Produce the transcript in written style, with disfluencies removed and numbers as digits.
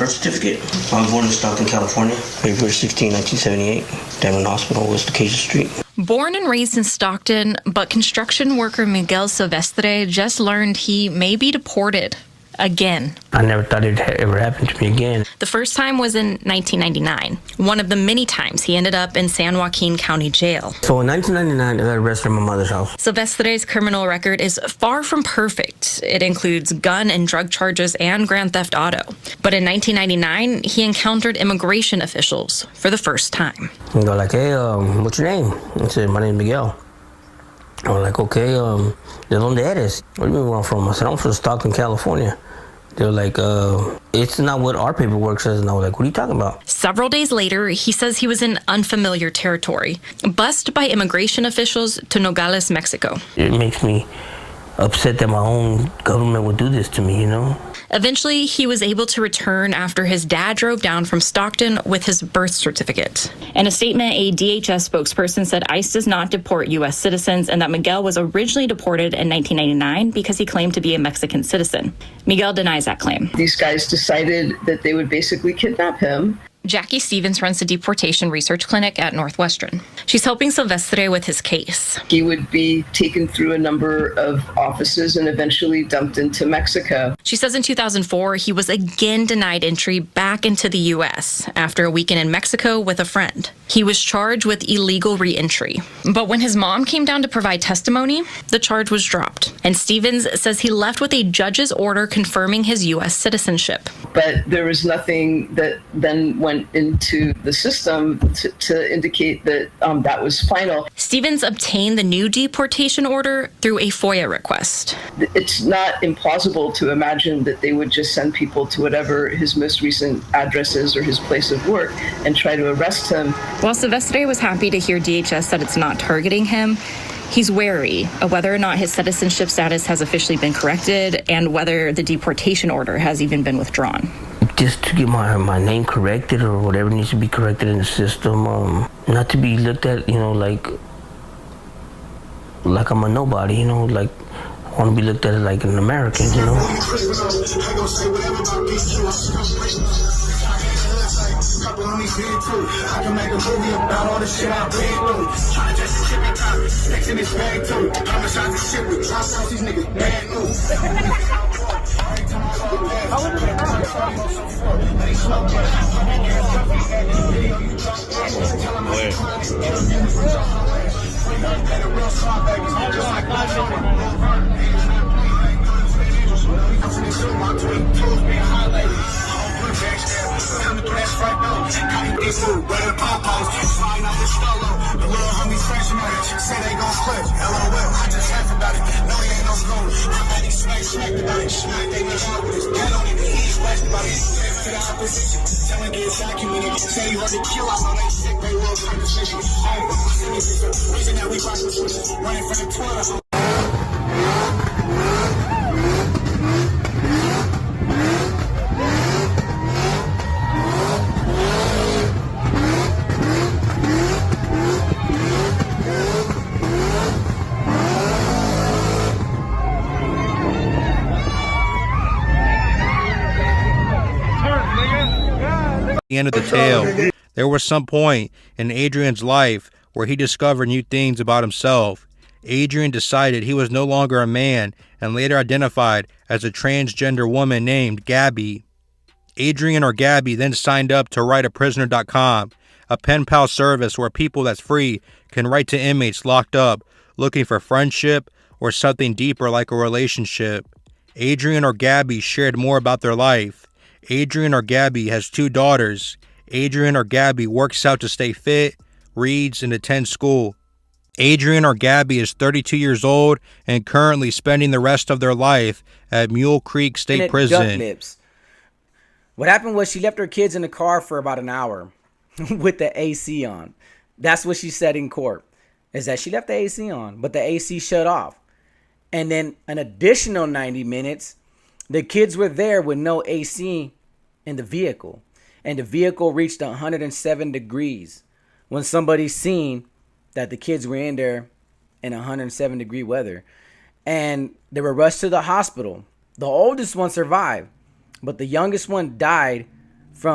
birth certificate. I was born in Stockton, California, February 16, 1978. Diamond Hospital, West Acacia Street. Born and raised in Stockton, but construction worker Miguel Silvestre just learned he may be deported again. I never thought it ever happened to me again. The first time was in 1999, one of the many times he ended up in San Joaquin County Jail. So in 1999, I got arrested at my mother's house. Silvestre's criminal record is far from perfect. It includes gun and drug charges and grand theft auto. But in 1999, he encountered immigration officials for the first time. They go like, hey, what's your name? I said, my name's Miguel. I was like, okay, ¿de dónde eres? Where do you mean where I'm from? I said, I'm from Stockton, California. They were like, it's not what our paperwork says. And I was like, what are you talking about? Several days later, he says he was in unfamiliar territory, bused by immigration officials to Nogales, Mexico. It makes me upset that my own government would do this to me, you know? Eventually, he was able to return after his dad drove down from Stockton with his birth certificate. In a statement, a DHS spokesperson said ICE does not deport U.S. citizens and that Miguel was originally deported in 1999 because he claimed to be a Mexican citizen. Miguel denies that claim. These guys decided that they would basically kidnap him. Jackie Stevens runs the deportation research clinic at Northwestern. She's helping Silvestre with his case. He would be taken through a number of offices and eventually dumped into Mexico. She says in 2004, he was again denied entry back into the U.S. after a weekend in Mexico with a friend. He was charged with illegal re-entry. But when his mom came down to provide testimony, the charge was dropped. And Stevens says he left with a judge's order confirming his U.S. citizenship. But there was nothing that then went into the system to indicate that that was final. Stevens obtained the new deportation order through a FOIA request. It's not implausible to imagine that they would just send people to whatever his most recent address is or his place of work and try to arrest him. While Silvestre was happy to hear DHS said it's not targeting him, he's wary of whether or not his citizenship status has officially been corrected and whether the deportation order has even been withdrawn. Just to get my name corrected or whatever needs to be corrected in the system, not to be looked at, you know, like I'm a nobody, you know, like I want to be looked at like an American, you know. The end of the tale, there was some point in Adrian's life where he discovered new things about himself. Adrian decided he was no longer a man and later identified as a transgender woman named Gabby. Adrian or Gabby then signed up to writeaprisoner.com, a pen pal service where people that's free can write to inmates locked up looking for friendship or something deeper like a relationship. Adrian or Gabby shared more about their life. Adrian or Gabby has 2 daughters. Adrian or Gabby works out to stay fit, reads, and attends school. Adrian or Gabby is 32 years old and currently spending the rest of their life at Mule Creek State Prison. What happened was she left her kids in the car for about an hour with the AC on. That's what she said in court, is that she left the AC on, but the AC shut off. And then an additional 90 minutes, the kids were there with no AC in the vehicle. And the vehicle reached 107 degrees when somebody seen that the kids were in there in 107 degree weather. And they were rushed to the hospital. The oldest one survived, but the youngest one died from